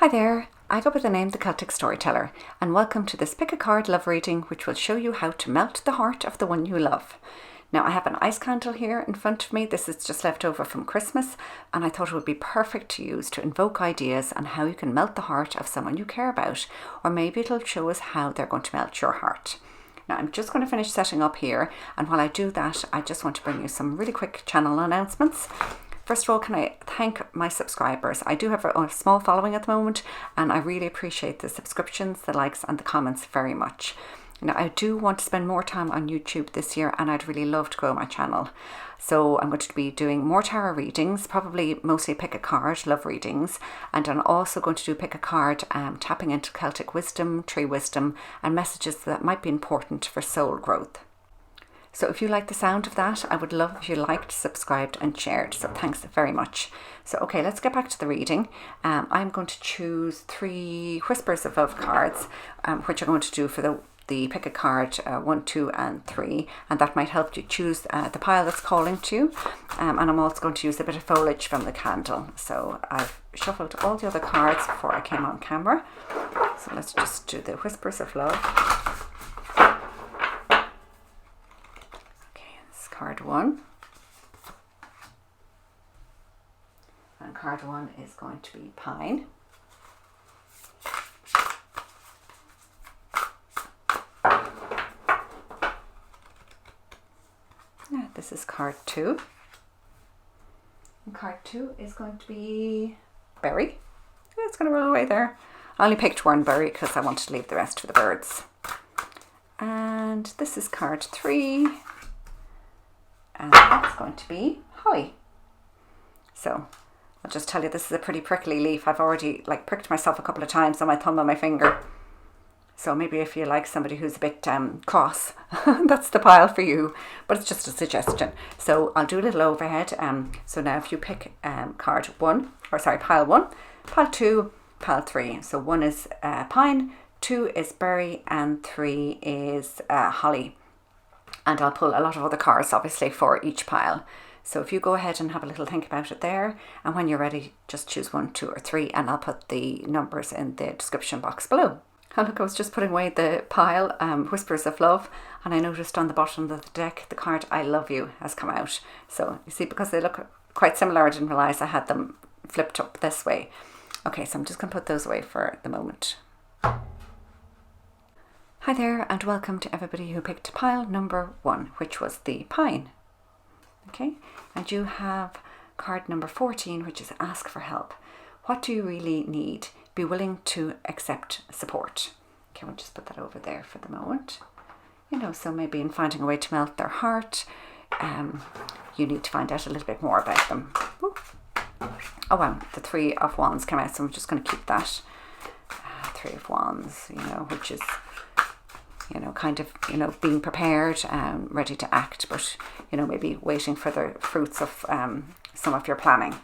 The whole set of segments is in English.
Hi there, I go by the name The Celtic Storyteller, and welcome to this pick a card love reading which will show you how to melt the heart of the one you love. Now I have an ice candle here in front of me. This is just left over from Christmas, and I thought it would be perfect to use to invoke ideas on how you can melt the heart of someone you care about, or maybe it'll show us how they're going to melt your heart. Now I'm just going to finish setting up here, and while I do that I just want to bring you some really quick channel announcements. First of all, can I thank my subscribers? I do have a small following at the moment, and I really appreciate the subscriptions, the likes and the comments very much. Now I do want to spend more time on YouTube this year, and I'd really love to grow my channel. So I'm going to be doing more tarot readings, probably mostly pick a card, love readings, and I'm also going to do pick a card, tapping into Celtic wisdom, tree wisdom, and messages that might be important for soul growth. So if you like the sound of that, I would love if you liked, subscribed and shared. So thanks very much. So okay, let's get back to the reading. I'm going to choose 3 Whispers of Love cards, which I'm going to do for the pick a card 1, 2 and 3, and that might help you choose the pile that's calling to you. And I'm also going to use a bit of foliage from the candle. So I've shuffled all the other cards before I came on camera. So let's just do the Whispers of Love. Card 1, and card 1 is going to be Pine. This is card 2, and card 2 is going to be Berry. It's going to roll away there. I only picked one berry because I wanted to leave the rest for the birds. And this is card 3. And that's going to be Holly. So I'll just tell you, this is a pretty prickly leaf. I've already pricked myself a couple of times on my thumb and my finger. So maybe if you like somebody who's a bit cross, that's the pile for you. But it's just a suggestion. So I'll do a little overhead. So now if you pick pile 1, pile 2, pile 3. So 1 is Pine, 2 is Berry, and 3 is Holly. And I'll pull a lot of other cards obviously for each pile. So if you go ahead and have a little think about it there, and when you're ready just choose 1, 2 or 3, and I'll put the numbers in the description box below. And look, I was just putting away the pile, Whispers of Love, and I noticed on the bottom of the deck the card I Love You has come out. So you see, because they look quite similar, I didn't realise I had them flipped up this way. Okay, so I'm just going to put those away for the moment. Hi there, and welcome to everybody who picked pile number 1, which was the Pine. Okay, and you have card number 14, which is Ask for Help. What do you really need? Be willing to accept support. Okay, we'll just put that over there for the moment. You know, so maybe in finding a way to melt their heart, you need to find out a little bit more about them. Ooh. Oh wow, the 3 of Wands came out, so I'm just going to keep that. 3 of Wands, you know, which is, you know, kind of, you know, being prepared and ready to act, but, you know, maybe waiting for the fruits of some of your planning.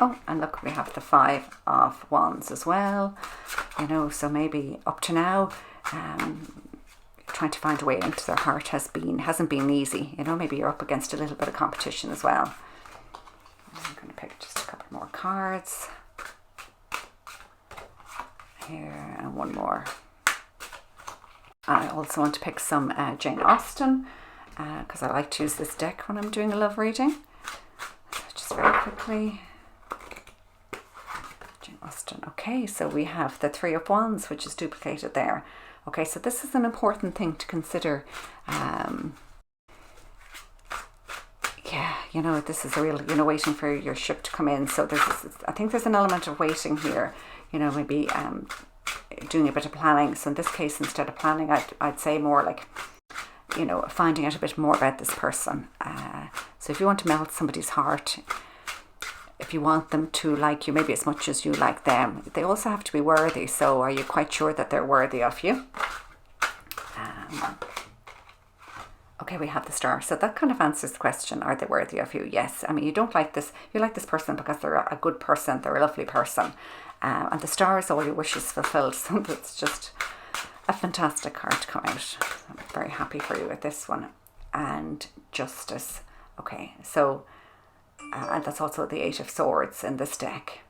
Oh, and look, we have the 5 of Wands as well, you know, so maybe up to now, trying to find a way into their heart hasn't been easy, you know, maybe you're up against a little bit of competition as well. I'm going to pick just a couple more cards here, and one more. I also want to pick some Jane Austen, because I like to use this deck when I'm doing a love reading. So just very quickly. Jane Austen. Okay, so we have the 3 of Wands, which is duplicated there. Okay, so this is an important thing to consider. Yeah, you know, this is a real, you know, waiting for your ship to come in. So I think there's an element of waiting here. You know, maybe doing a bit of planning. So in this case, instead of planning, I'd say more like, you know, finding out a bit more about this person. So if you want to melt somebody's heart, if you want them to like you maybe as much as you like them, they also have to be worthy. So are you quite sure that they're worthy of you? Okay, we have the Star. So that kind of answers the question, are they worthy of you? Yes. I mean, you don't like this, you like this person because they're a good person, they're a lovely person. And the Star is all your wishes fulfilled. So that's just a fantastic card to come out. I'm very happy for you with this one. And Justice. Okay, so and that's also the 8 of Swords in this deck.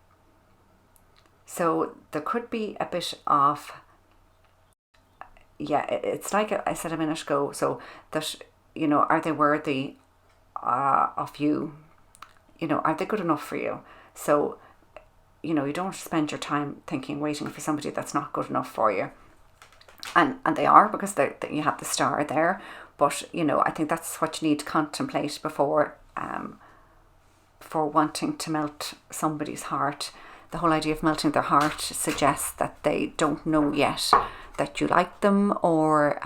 So there could be a bit of, yeah, it's like I said a minute ago, so that, you know, are they worthy of you? You know, are they good enough for you? So, you know, you don't spend your time waiting for somebody that's not good enough for you. And they are, because you have the star there. But, you know, I think that's what you need to contemplate before wanting to melt somebody's heart. The whole idea of melting their heart suggests that they don't know yet that you like them, or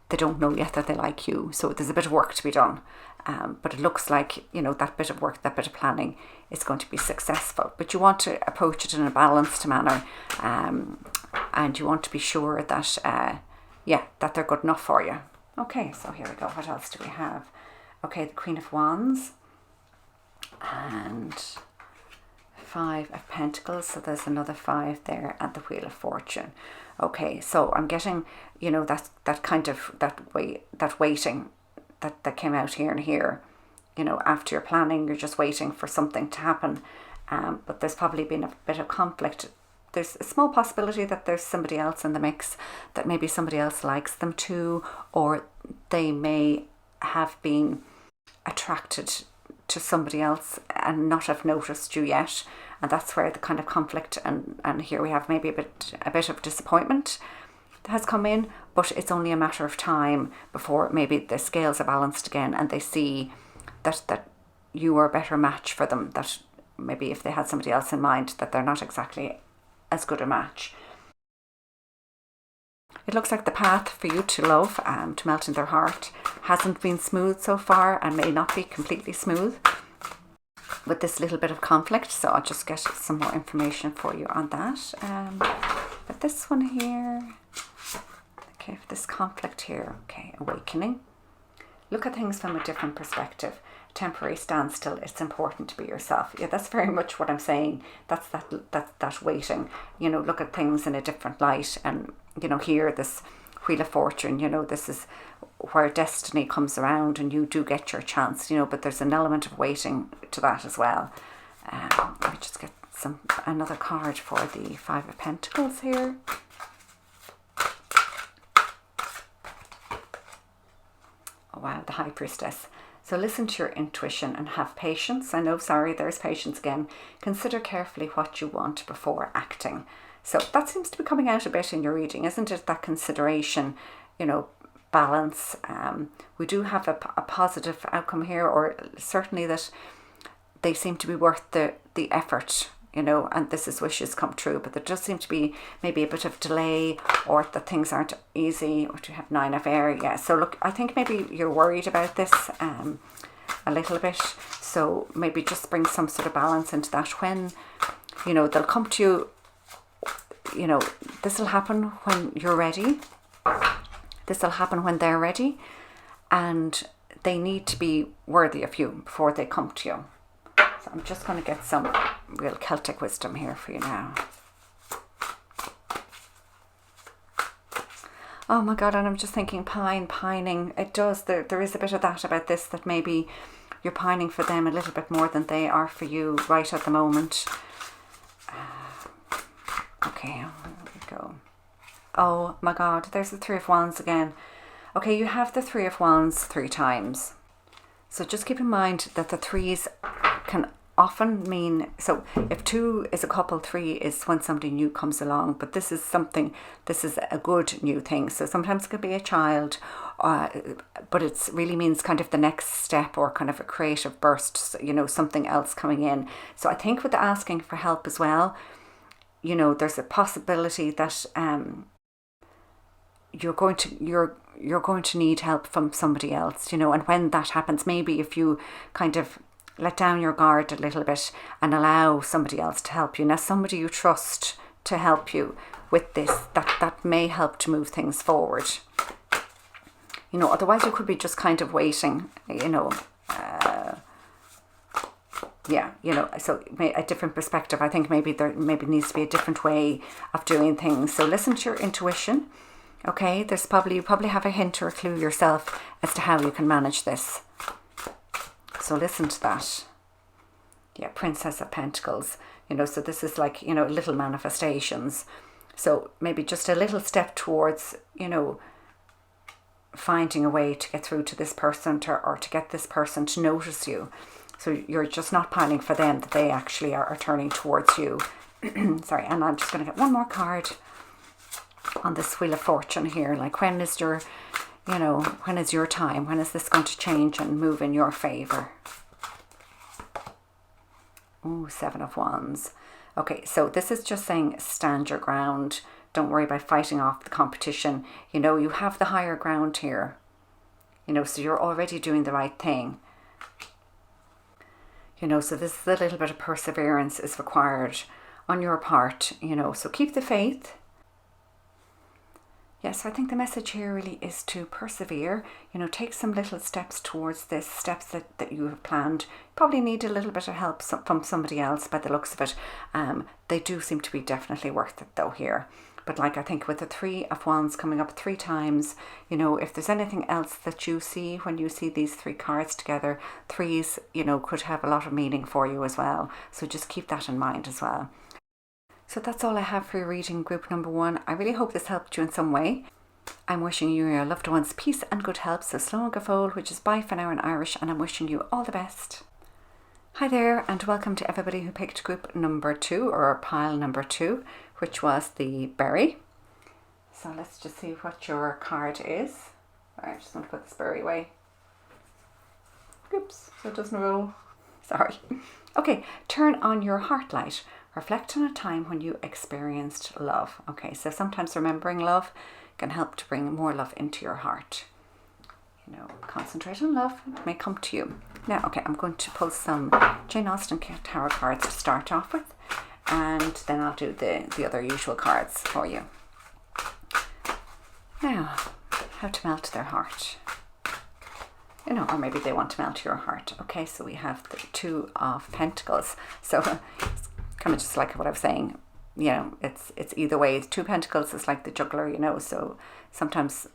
they don't know yet that they like you. So there's a bit of work to be done. But it looks like, you know, that bit of work, that bit of planning is going to be successful. But you want to approach it in a balanced manner, and you want to be sure that, that they're good enough for you. Okay, so here we go. What else do we have? Okay, the Queen of Wands and 5 of Pentacles. So there's another 5 there, and the Wheel of Fortune. Okay, so I'm getting, you know, that kind of that waiting that came out here and here. You know, after you're planning, you're just waiting for something to happen. But there's probably been a bit of conflict. There's a small possibility that there's somebody else in the mix, that maybe somebody else likes them too, or they may have been attracted to somebody else and not have noticed you yet. And that's where the kind of conflict, and here we have maybe a bit of disappointment has come in, but it's only a matter of time before maybe the scales are balanced again, and they see that you are a better match for them, that maybe if they had somebody else in mind, that they're not exactly as good a match. It looks like the path for you to love, to melt in their heart, hasn't been smooth so far, and may not be completely smooth with this little bit of conflict. So I'll just get some more information for you on that. But this one here, okay, for this conflict here, okay, awakening. Look at things from a different perspective. Temporary standstill. It's important to be yourself. Yeah, that's very much what I'm saying. That's that waiting. You know, look at things in a different light. And, you know, here, this Wheel of Fortune, you know, this is where destiny comes around and you do get your chance, you know, but there's an element of waiting to that as well. Let me just get another card for the 5 of Pentacles here. Oh wow, the High Priestess. So listen to your intuition and have patience. I know, sorry, there's patience again. Consider carefully what you want before acting. So that seems to be coming out a bit in your reading, isn't it? That consideration, you know, balance. We do have a positive outcome here, or certainly that they seem to be worth the effort, you know, and this is wishes come true. But there does seem to be maybe a bit of delay, or that things aren't easy, or to have 9 of Air. Yeah, so look, I think maybe you're worried about this a little bit. So maybe just bring some sort of balance into that. When, you know, they'll come to you, you know, this will happen when you're ready. This will happen when they're ready, and they need to be worthy of you before they come to you. So I'm just going to get some real Celtic wisdom here for you now. Oh my God, and I'm just thinking pining. It does, there is a bit of that about this, that maybe you're pining for them a little bit more than they are for you right at the moment. Okay, here we go. Oh my God, there's the 3 of Wands again. Okay, you have the 3 of Wands 3 times. So just keep in mind that the 3s can often mean, so if 2 is a couple, 3 is when somebody new comes along, but this is a good new thing. So sometimes it could be a child, but it really means kind of the next step, or kind of a creative burst, you know, something else coming in. So I think with the asking for help as well, you know, there's a possibility that you're going to need help from somebody else, you know. And when that happens, maybe if you kind of let down your guard a little bit and allow somebody else to help you, now somebody you trust to help you with this, that may help to move things forward, you know. Otherwise you could be just kind of waiting, you know. Yeah, you know, so a different perspective. I think maybe there needs to be a different way of doing things. So listen to your intuition. Okay, you probably have a hint or a clue yourself as to how you can manage this. So listen to that. yeah, Princess of Pentacles, you know, so this is like, you know, little manifestations. So maybe just a little step towards, you know, finding a way to get through to this person or to get this person to notice you. So you're just not piling for them, that they actually are turning towards you. Sorry, and I'm just going to get one more card on this Wheel of Fortune here. Like, when is your, you know, when is your time? When is this going to change and move in your favour? Oh, 7 of Wands. Okay, so this is just saying stand your ground. Don't worry about fighting off the competition. You know, you have the higher ground here. You know, so you're already doing the right thing. You know, so this is a little bit of perseverance is required on your part, you know, so keep the faith. Yes, I think the message here really is to persevere, you know, take some little steps towards this, steps that you have planned. Probably need a little bit of help from somebody else by the looks of it. They do seem to be definitely worth it though here. But like, I think with the 3 of Wands coming up 3 times, you know, if there's anything else that you see when you see these 3 cards together, 3s, you know, could have a lot of meaning for you as well. So just keep that in mind as well. So that's all I have for your reading, group number 1. I really hope this helped you in some way. I'm wishing you and your loved ones peace and good health. So slán go fóill, which is bye for now in Irish, and I'm wishing you all the best. Hi there, and welcome to everybody who picked group number 2, or pile number 2, which was the berry. So let's just see what your card is. Alright, just want to put this berry away. Oops, so it doesn't roll. Sorry. Okay, turn on your heart light. Reflect on a time when you experienced love. Okay, so sometimes remembering love can help to bring more love into your heart. You know, concentrate on love, it may come to you. Now, okay, I'm going to pull some Jane Austen tarot cards to start off with, and then I'll do the other usual cards for you. Now, how to melt their heart. You know, or maybe they want to melt your heart. Okay, so we have the 2 of Pentacles. So it's kind of just like what I was saying. You know, it's either way. 2 Pentacles is like the juggler, you know, so sometimes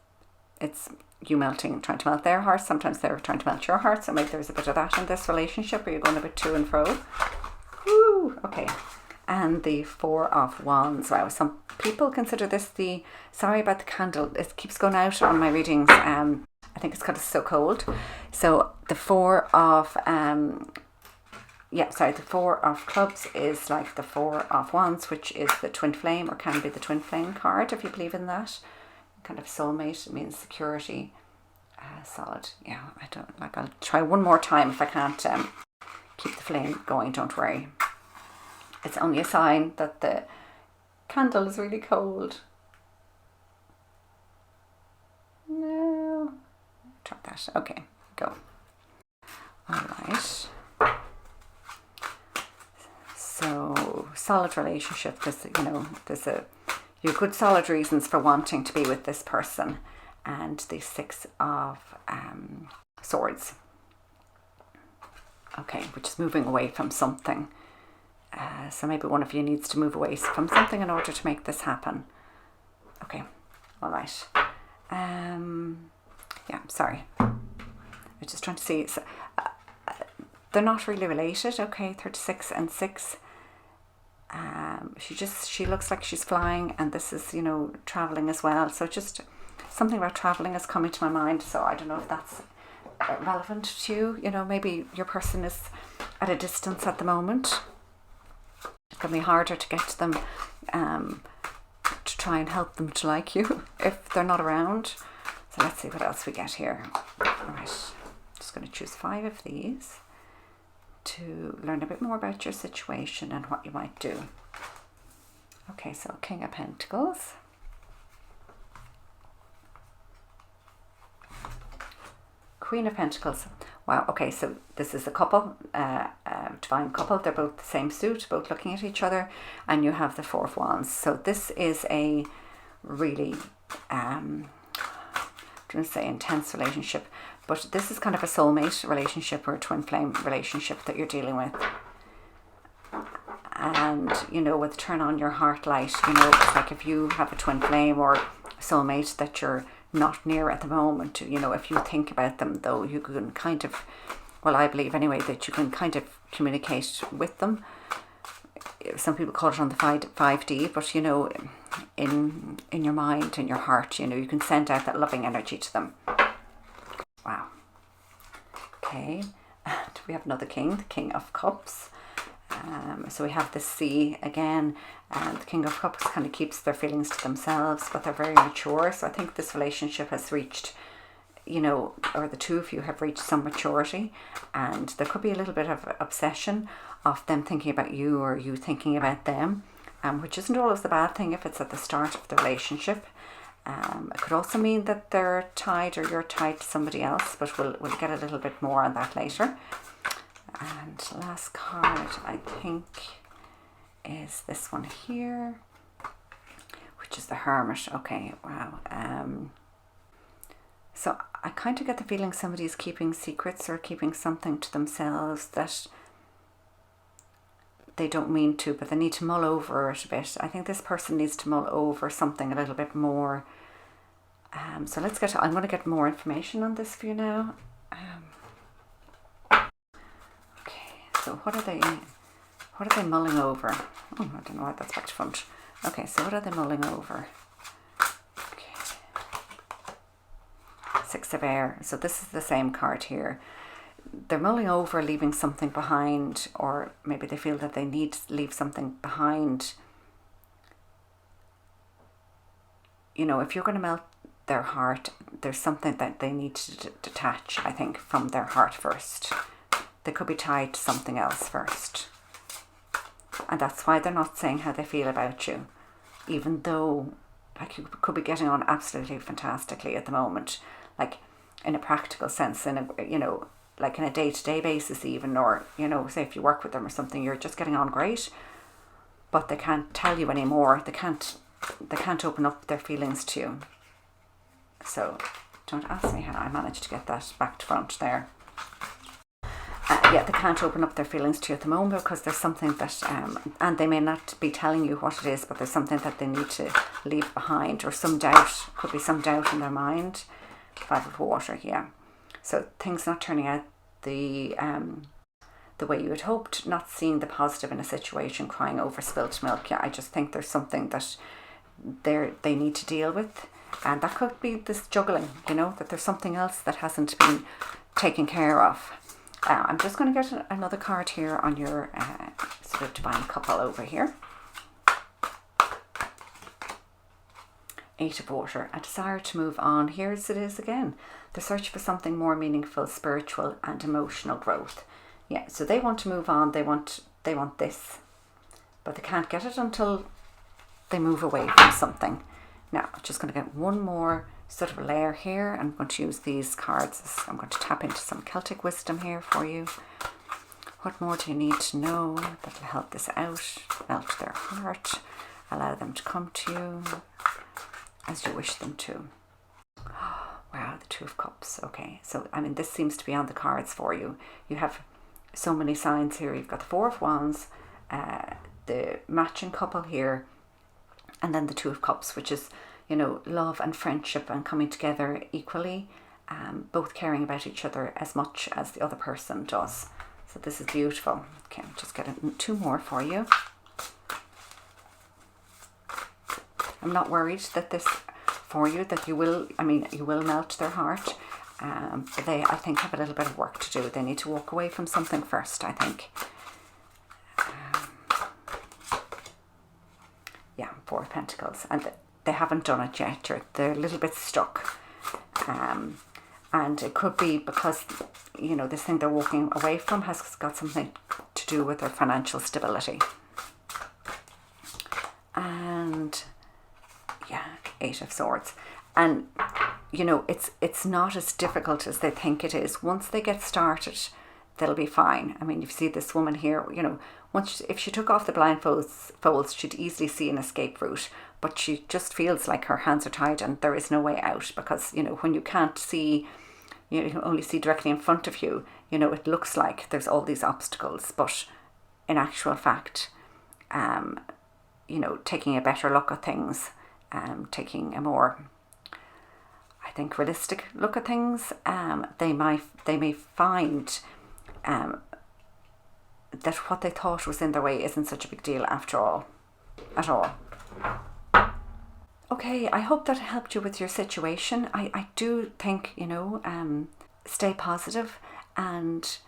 it's you trying to melt their heart, sometimes they're trying to melt your heart, so maybe there's a bit of that in this relationship where you're going a bit to and fro. Woo! Okay, and the 4 of Wands. Wow, some people consider this the, sorry about the candle, it keeps going out on my readings, I think it's because it's so cold. So the 4 of the 4 of Clubs is like the 4 of Wands, which is the twin flame, or can be the twin flame card if you believe in that. Kind of soulmate, it means security, solid. Yeah, I don't like. I'll try one more time if I can't keep the flame going. Don't worry. It's only a sign that the candle is really cold. No, try that. Okay, go. All right. So solid relationship. There's, you know, you have good solid reasons for wanting to be with this person. And the 6 of Swords. Okay, which is moving away from something. So maybe one of you needs to move away from something in order to make this happen. Okay, all right. Yeah, sorry. I'm just trying to see. So, they're not really related. Okay, 36 and 6. She looks like she's flying, and this is, you know, traveling as well. So just something about traveling is coming to my mind. So I don't know if that's relevant to you. You know, maybe your person is at a distance at the moment. It can be harder to get to them, to try and help them to like you if they're not around. So let's see what else we get here. All right, just going to choose 5 of these to learn a bit more about your situation and what you might do. Okay, so King of Pentacles, Queen of Pentacles. Wow, okay, so this is a couple, divine couple. They're both the same suit, both looking at each other, and you have the 4 of Wands. So this is a really, I'm going to say intense relationship, but this is kind of a soulmate relationship or a twin flame relationship that you're dealing with. And, you know, with turn on your heart light, you know, it's like if you have a twin flame or soulmate that you're not near at the moment, you know, if you think about them though, you can kind of, well, I believe anyway, that you can kind of communicate with them. Some people call it on the 5D, but you know, in your mind, in your heart, you know, you can send out that loving energy to them. Wow. Okay, and we have another king, the King of Cups. So we have the Sea again, and the King of Cups kind of keeps their feelings to themselves, but they're very mature. So I think this relationship has reached, you know, or the two of you have reached some maturity, and there could be a little bit of obsession of them thinking about you or you thinking about them, which isn't always the bad thing if it's at the start of the relationship. It could also mean that they're tied or you're tied to somebody else, but we'll get a little bit more on that later. And last card, I think, is this one here, which is the Hermit. Okay, wow. So I kind of get the feeling somebody's keeping secrets or keeping something to themselves that they don't mean to, but they need to mull over it a bit. I think this person needs to mull over something a little bit more. So let's get, I'm going to get more information on this for you now. Okay, so what are they mulling over? Oh, I don't know why that's back to front. Okay, so what are they mulling over? Okay. Six of Air. So this is the same card here. They're mulling over leaving something behind, or maybe they feel that they need to leave something behind. You know, if you're going to melt their heart, there's something that they need to detach, I think, from their heart first. They could be tied to something else first. And that's why they're not saying how they feel about you, even though, like, you could be getting on absolutely fantastically at the moment, like in a practical sense, in a, you know, like in a day-to-day basis even, or, you know, say if you work with them or something, you're just getting on great, but they can't tell you anymore. They can't open up their feelings to you. So don't ask me how I managed to get that back to front there. Yeah, they can't open up their feelings to you at the moment because there's something that, and they may not be telling you what it is, but there's something that they need to leave behind, or some doubt, could be some doubt in their mind. 5 of Water, yeah. So things not turning out the way you had hoped, not seeing the positive in a situation, crying over spilt milk. Yeah, I just think there's something that they need to deal with, and that could be this juggling, you know, that there's something else that hasn't been taken care of. I'm just going to get another card here on your sort of divine couple over here. 8 of Water, a desire to move on. Here it is again. The search for something more meaningful, spiritual and emotional growth. Yeah, so they want to move on. They want this, but they can't get it until they move away from something. Now, I'm just going to get one more sort of a layer here. I'm going to use these cards. I'm going to tap into some Celtic wisdom here for you. What more do you need to know that will help this out? Melt their heart. Allow them to come to you as you wish them to. Wow, the 2 of Cups. Okay, so I mean, this seems to be on the cards for you. You have so many signs here. You've got the 4 of Wands, the matching couple here, and then the 2 of Cups, which is, you know, love and friendship and coming together equally, both caring about each other as much as the other person does. So this is beautiful. Okay, I'll just get 2 more for you. I'm not worried that this, for you, that you will melt their heart. But they, I think, have a little bit of work to do. They need to walk away from something first, I think. Yeah, 4 of Pentacles. And they haven't done it yet. They're a little bit stuck. And it could be because, you know, this thing they're walking away from has got something to do with their financial stability. And yeah, 8 of Swords. And, you know, it's not as difficult as they think it is. Once they get started, they'll be fine. I mean, you see this woman here, you know, if she took off the blindfolds, she'd easily see an escape route. But she just feels like her hands are tied and there is no way out, because, you know, when you can't see, you can only see directly in front of you, you know, it looks like there's all these obstacles. But in actual fact, you know, taking a better look at things, taking a more, I think, realistic look at things, they may find that what they thought was in their way isn't such a big deal after all, at all. Okay, I hope that helped you with your situation. I do think, stay positive and,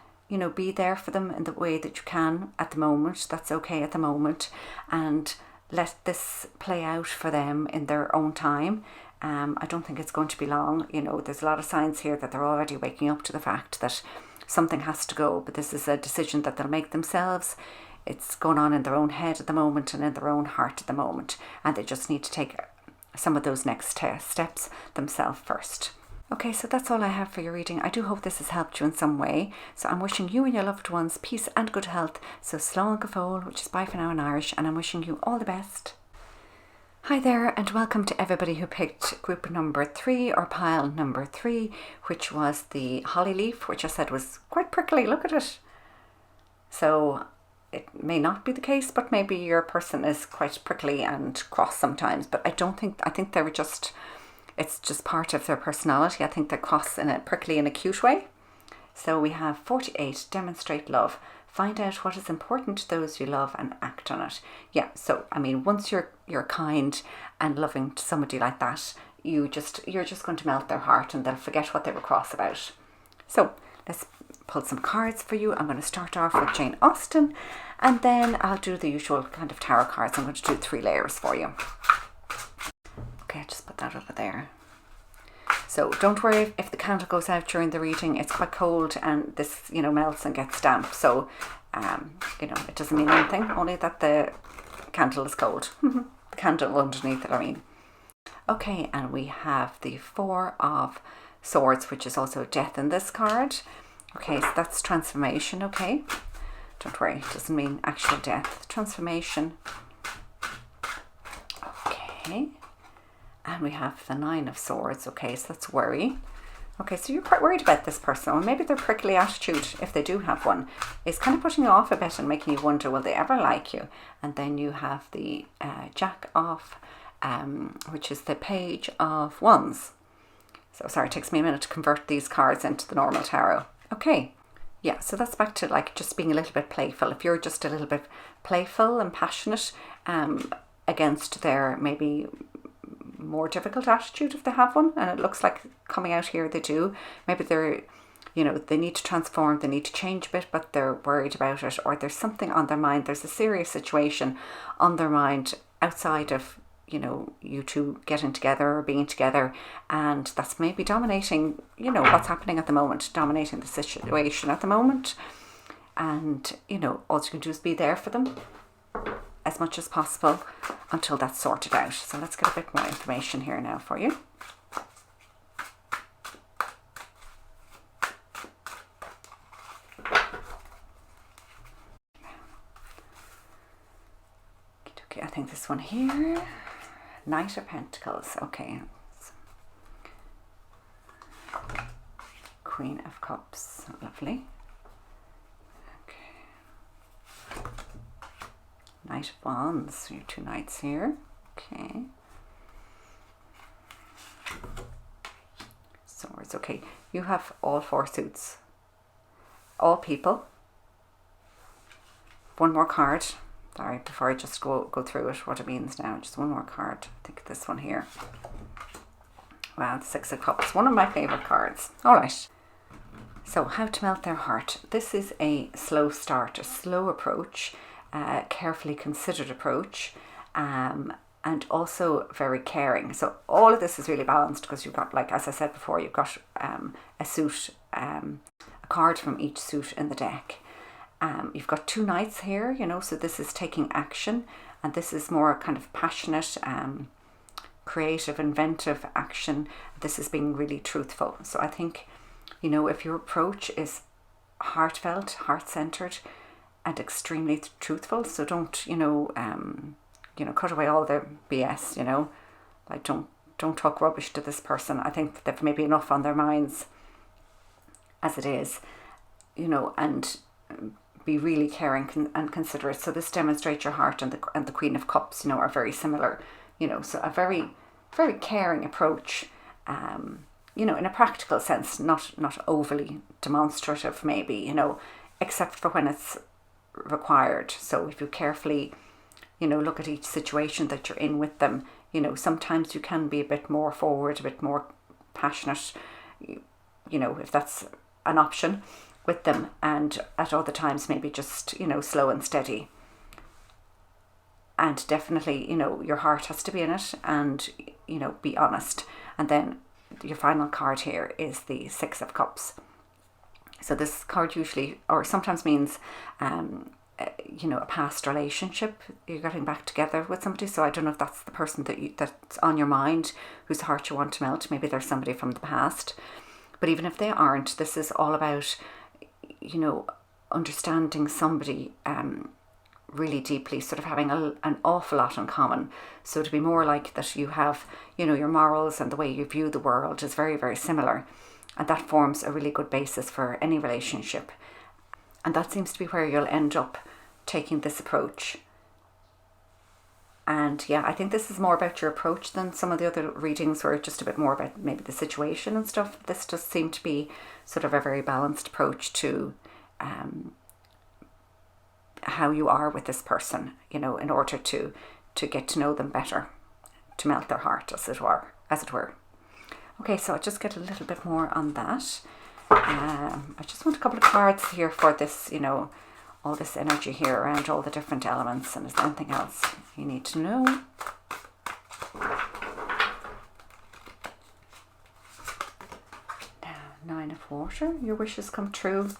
be there for them in the way that you can at the moment. That's okay at the moment. And let this play out for them in their own time. I don't think it's going to be long. There's a lot of signs here that they're already waking up to the fact that something has to go, but this is a decision that they'll make themselves. It's going on in their own head at the moment and in their own heart at the moment, and they just need to take some of those next steps themselves first. Okay, so that's all I have for your reading. I do hope this has helped you in some way. So I'm wishing you and your loved ones peace and good health. So slán go fóill, which is bye for now in Irish, and I'm wishing you all the best. Hi there, and welcome to everybody who picked group number 3 or pile number 3, which was the holly leaf, which I said was quite prickly. Look at it. So it may not be the case, but maybe your person is quite prickly and cross sometimes. But I think they were just, it's just part of their personality. I think they're cross in a prickly in a cute way. So we have 48, demonstrate love. Find out what is important to those you love and act on it. Yeah, so once you're kind and loving to somebody like that, you're just going to melt their heart and they'll forget what they were cross about. So let's pull some cards for you. I'm going to start off with Jane Austen, and then I'll do the usual kind of tarot cards. I'm going to do 3 layers for you. Okay, I'll just put that over there. So don't worry if the candle goes out during the reading. It's quite cold and this, melts and gets damp. So, it doesn't mean anything, only that the candle is cold. The candle underneath it, Okay, and we have the 4 of Swords, which is also death in this card. Okay, so that's transformation, okay? Don't worry, it doesn't mean actual death. Transformation. Okay. And we have the 9 of Swords, okay, so that's worry. Okay, so you're quite worried about this person, or maybe their prickly attitude, if they do have one, is kind of putting you off a bit and making you wonder, will they ever like you? And then you have the Jack of, which is the Page of Wands. So sorry, it takes me a minute to convert these cards into the normal tarot. Okay, yeah, so that's back to just being a little bit playful. If you're just a little bit playful and passionate against their maybe more difficult attitude, if they have one, and it looks like coming out here they do, maybe they're, they need to transform, they need to change a bit, but they're worried about it, or there's something on their mind, there's a serious situation on their mind outside of, you two getting together or being together, and that's maybe dominating, what's happening at the moment, dominating the situation at the moment. And, all you can do is be there for them as much as possible until that's sorted out. So let's get a bit more information here now for you. Okay, I think this one here, Knight of Pentacles, okay. Queen of Cups, lovely. Okay. Knight of Wands, your 2 knights here, okay. Swords, okay. You have all 4 suits, all people. One more card. Sorry, before I just go through it, what it means now. Just one more card. I think this one here. Wow, the 6 of Cups. One of my favourite cards. All right. So, how to melt their heart. This is a slow start, a slow approach, carefully considered approach, and also very caring. So, all of this is really balanced because you've got, as I said before, you've got a suit, a card from each suit in the deck. You've got 2 knights here, so this is taking action, and this is more kind of passionate, creative, inventive action. This is being really truthful. So I think, if your approach is heartfelt, heart-centered, and extremely truthful, so don't, cut away all the BS, don't talk rubbish to this person. I think they've maybe enough on their minds as it is, and be really caring and considerate. So this demonstrates your heart, and the Queen of Cups, are very similar, so a very, very caring approach, in a practical sense, not overly demonstrative maybe, except for when it's required. So if you carefully, look at each situation that you're in with them, sometimes you can be a bit more forward, a bit more passionate, if that's an option with them, and at other times maybe just, slow and steady. And definitely, your heart has to be in it, and, be honest. And then your final card here is the Six of Cups. So this card usually, or sometimes means, a past relationship. You're getting back together with somebody. So I don't know if that's the person that's on your mind, whose heart you want to melt. Maybe there's somebody from the past. But even if they aren't, this is all about, understanding somebody really deeply, sort of having an awful lot in common. So to be more like that, you have, your morals and the way you view the world is very, very similar. And that forms a really good basis for any relationship. And that seems to be where you'll end up taking this approach. And yeah, I think this is more about your approach than some of the other readings where it's just a bit more about maybe the situation and stuff. This does seem to be sort of a very balanced approach to how you are with this person, in order to get to know them better, to melt their heart, as it were. Okay, so I'll just get a little bit more on that. I just want a couple of cards here for this, all this energy here around all the different elements. And is there anything else you need to know? Now, Nine of Water. Your wishes come true.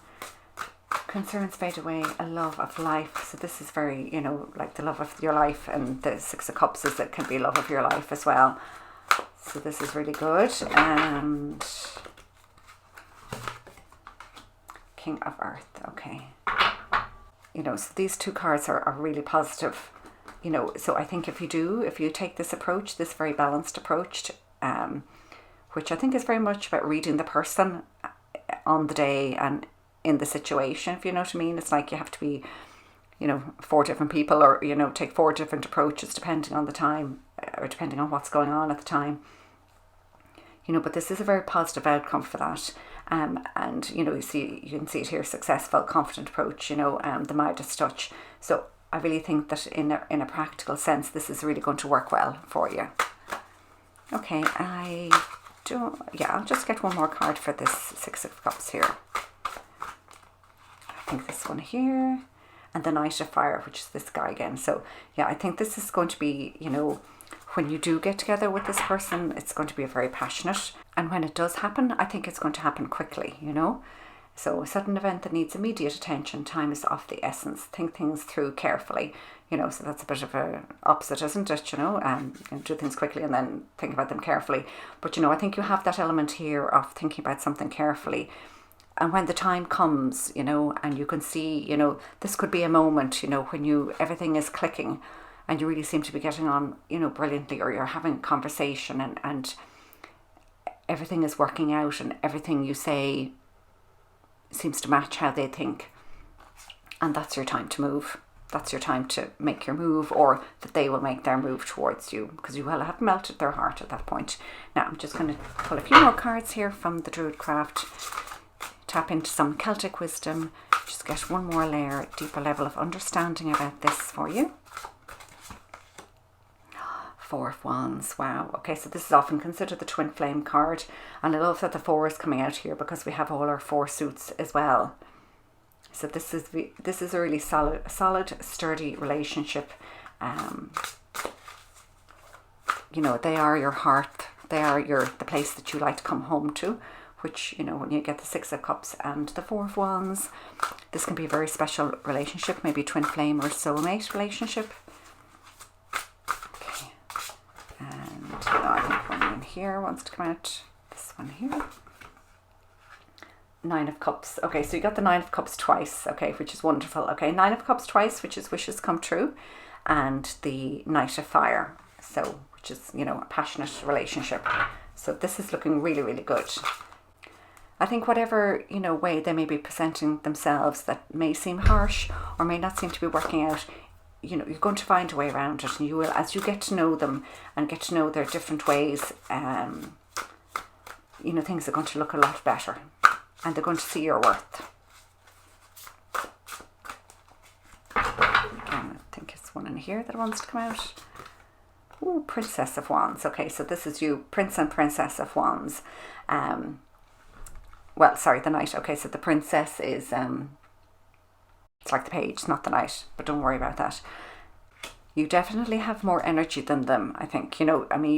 Concerns fade away. A love of life. So this is very, like the love of your life. And the Six of Cups is that can be love of your life as well. So this is really good. And King of Earth. Okay. So these two cards are really positive. So I think if you take this approach, this very balanced approach, which I think is very much about reading the person on the day and in the situation, if you know what I mean. It's like you have to be, 4 different people, or, take 4 different approaches depending on the time, or depending on what's going on at the time. But this is a very positive outcome for that. And, you can see it here, successful, confident approach, the Midas touch. So I really think that in a practical sense, this is really going to work well for you. Okay, I'll just get one more card for this Six of Cups here. I think this one here, and the Knight of Fire, which is this guy again. So yeah, I think this is going to be, when you do get together with this person, it's going to be very passionate. And when it does happen, I think it's going to happen quickly, So a sudden event that needs immediate attention, time is of the essence. Think things through carefully, so that's a bit of a opposite, isn't it, do things quickly and then think about them carefully. But, I think you have that element here of thinking about something carefully. And when the time comes, and you can see, this could be a moment, when everything is clicking and you really seem to be getting on, brilliantly, or you're having a conversation and everything is working out and everything you say seems to match how they think. And that's your time to move. That's your time to make your move, or that they will make their move towards you, because you will have melted their heart at that point. Now, I'm just going to pull a few more cards here from the Druid craft. Tap into some Celtic wisdom. Just get one more layer, deeper level of understanding about this for you. Four of Wands. Wow. Okay, so this is often considered the twin flame card, and I love that the 4 is coming out here because we have all our 4 suits as well. So this is a really solid, sturdy relationship. They are your hearth. They are the place that you like to come home to. Which, when you get the 6 of Cups and the 4 of Wands, this can be a very special relationship, maybe twin flame or soulmate relationship. Okay, and I think one in here wants to come out. This one here. 9 of Cups. Okay, so you got the 9 of Cups twice, okay, which is wonderful. Okay, 9 of Cups twice, which is wishes come true, and the Knight of Fire, so which is, a passionate relationship. So this is looking really, really good. I think whatever, way they may be presenting themselves that may seem harsh or may not seem to be working out, you're going to find a way around it, and you will, as you get to know them and get to know their different ways, things are going to look a lot better, and they're going to see your worth. here that wants to come out. Ooh, Princess of Wands. Okay, so this is you, Prince and Princess of Wands. Well, sorry, the Knight. Okay, so the Princess is, it's like the Page, not the Knight, but don't worry about that. You definitely have more energy than them, I think. You know, I mean,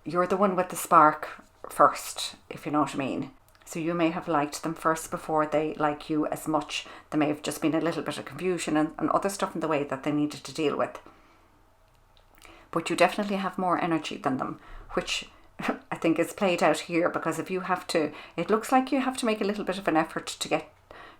you're the one with the spark first, if you know what I mean. So you may have liked them first before they like you as much. There may have just been a little bit of confusion and other stuff in the way that they needed to deal with. But you definitely have more energy than them, which I think is played out here, because if you have to, it looks like you have to make a little bit of an effort to get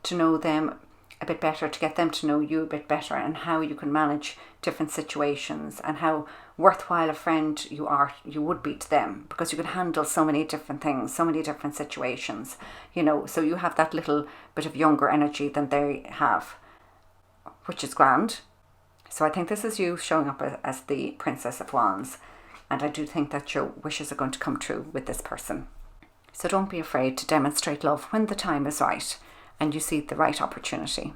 to know them a bit better, to get them to know you a bit better, and how you can manage different situations and how worthwhile a friend you would be to them, because you can handle so many different things, so many different situations, you know. So you have that little bit of younger energy than they have, which is grand. So I think this is you showing up as the Princess of Wands, and I do think that your wishes are going to come true with this person. So don't be afraid to demonstrate love when the time is right and you see the right opportunity.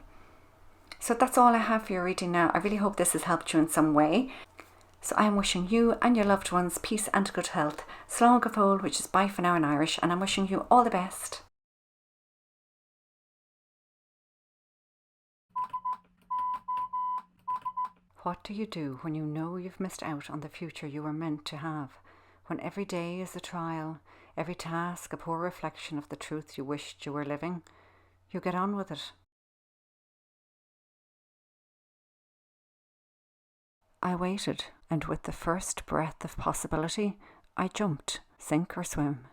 So that's all I have for your reading now. I really hope this has helped you in some way. So I am wishing you and your loved ones peace and good health. Slán go fóill, which is bye for now in Irish, and I'm wishing you all the best. What do you do when you know you've missed out on the future you were meant to have? When every day is a trial, every task a poor reflection of the truth you wished you were living? You get on with it. I waited, and with the first breath of possibility, I jumped, sink or swim.